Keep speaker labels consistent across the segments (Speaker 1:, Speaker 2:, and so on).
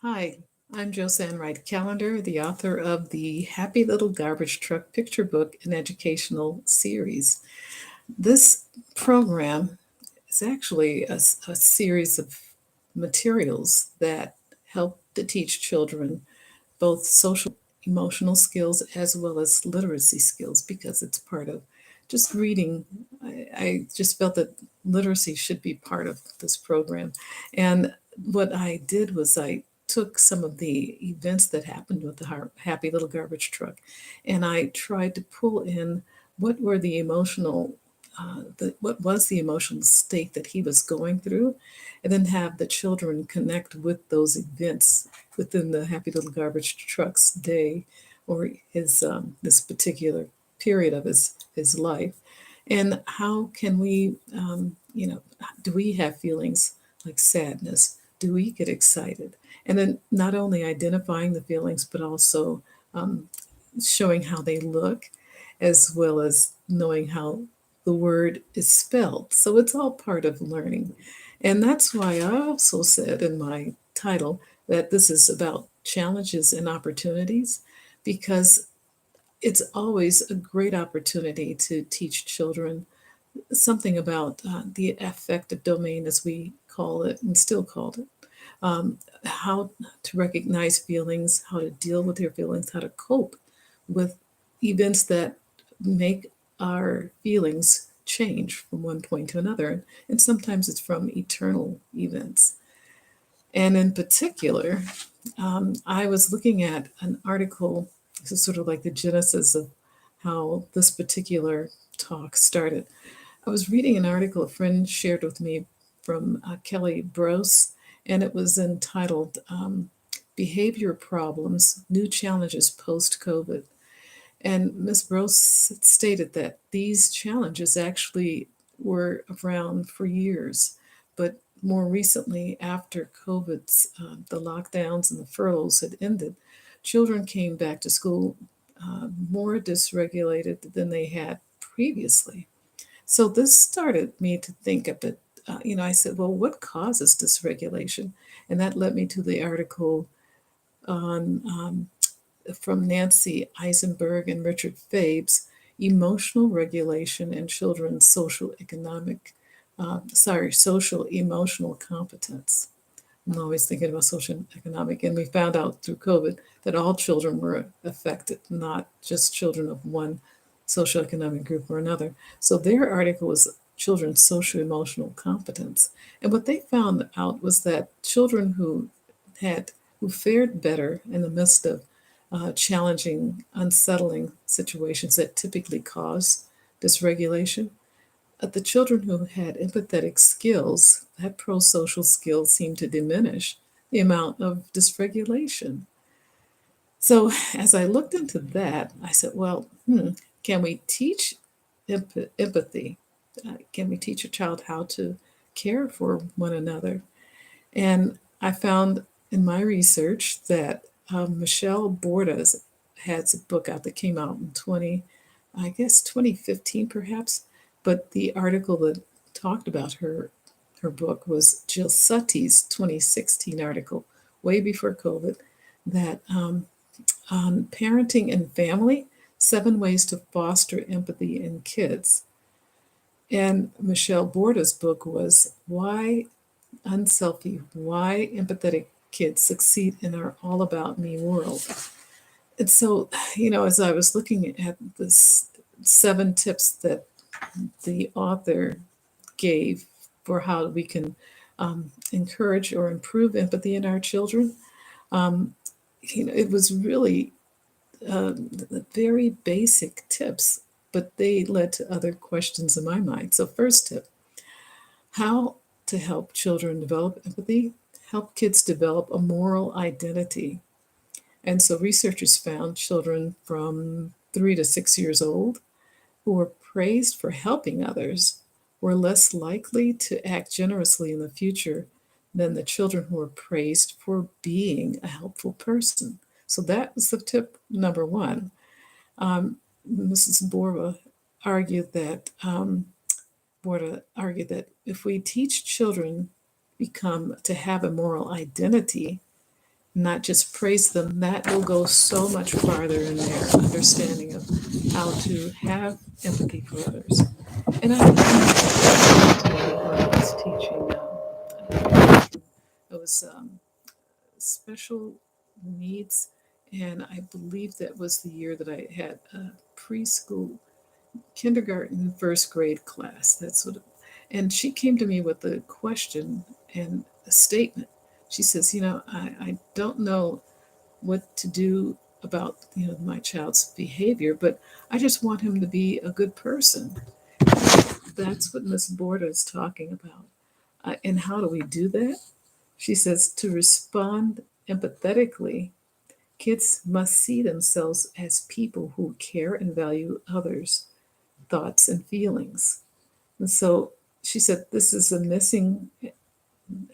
Speaker 1: Hi, I'm Josanne Wright Callender, the author of the Happy Little Garbage Truck Picture Book and Educational Series. This program is actually a series of materials that help to teach children both social emotional skills as well as literacy skills because it's part of just reading. I just felt that literacy should be part of this program. And what I did was I took some of the events that happened with the Happy Little Garbage Truck and I tried to pull in what were the emotional what was the emotional state that he was going through, and then have the children connect with those events within the Happy Little Garbage Truck's day or his this particular period of his life, and how can we, do we have feelings like sadness? Do we get excited? And then not only identifying the feelings, but also um, showing how they look, as well as knowing how the word is spelled. So it's all part of learning. And that's why I also said in my title that this is about challenges and opportunities, because it's always a great opportunity to teach children something about the affective domain, as we call it and still call it, how to recognize feelings, how to deal with your feelings, how to cope with events that make our feelings change from one point to another. And sometimes it's from eternal events. And in particular, I was looking at an article. This is sort of like the genesis of how this particular talk started. I was reading an article a friend shared with me from Kelly Brose, and it was entitled Behavior Problems New Challenges Post COVID. And Ms. Brose stated that these challenges actually were around for years, but more recently, after COVID's, the lockdowns and the furloughs had ended, children came back to school more dysregulated than they had previously. So this started me to think a bit. I said, well, what causes dysregulation? And that led me to the article on from Nancy Eisenberg and Richard Fabes, Emotional Regulation and Children's Social Emotional Competence. I'm always thinking about social economic, and we found out through COVID that all children were affected, not just children of one socioeconomic group or another. So their article was children's social emotional competence. And what they found out was that children who fared better in the midst of challenging, unsettling situations that typically cause dysregulation, the children who had empathetic skills, that pro-social skills, seemed to diminish the amount of dysregulation. So as I looked into that, I said, well, can we teach empathy? Can we teach a child how to care for one another? And I found in my research that Michelle Bordas has a book out that came out in 2015 perhaps, but the article that talked about her book was Jill Sutti's 2016 article, way before COVID, that on parenting and family, 7 ways to foster empathy in kids. And Michelle Borda's book was Why Unselfie, Why Empathetic Kids Succeed in Our All About Me World. And so, as I was looking at this 7 tips that the author gave for how we can encourage or improve empathy in our children, it was really very basic tips, but they led to other questions in my mind. So, first tip, how to help children develop empathy, help kids develop a moral identity. And so researchers found children from 3 to 6 years old who were praised for helping others were less likely to act generously in the future than the children who were praised for being a helpful person. So that was the tip number one. Mrs. argued that Borda argued that if we teach children become to have a moral identity, not just praise them, that will go so much farther in their understanding of how to have empathy for others. And I today when I was teaching, it was special needs, and I believe that was the year that I had a preschool, kindergarten, first grade class. That's what, and she came to me with a question and a statement. She says, I don't know what to do about my child's behavior, but I just want him to be a good person. That's what Miss Borda is talking about. And how do we do that? She says to respond empathetically, kids must see themselves as people who care and value others' thoughts and feelings. And so she said this is a missing,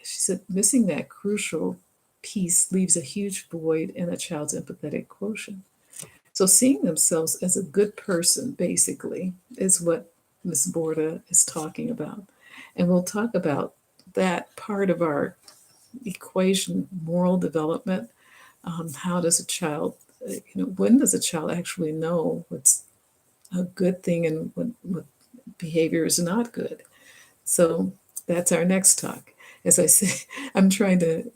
Speaker 1: she said missing that crucial piece leaves a huge void in a child's empathetic quotient. So seeing themselves as a good person, basically, is what Ms. Borda is talking about. And we'll talk about that part of our equation, moral development. How does a child, when does a child actually know what's a good thing and what behavior is not good? So that's our next talk. As I say, I'm trying to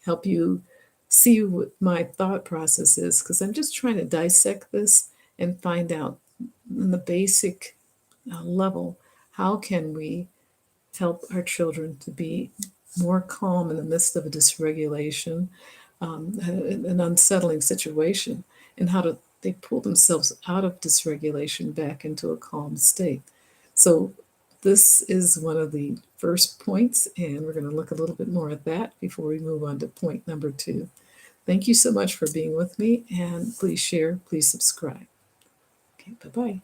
Speaker 1: help you see what my thought process is because I'm just trying to dissect this and find out on the basic level how can we help our children to be more calm in the midst of a dysregulation, an unsettling situation, and how do they pull themselves out of dysregulation back into a calm state. So this is one of the first points, and we're going to look a little bit more at that before we move on to point number 2. Thank you so much for being with me, and please share, please subscribe. Okay, bye-bye.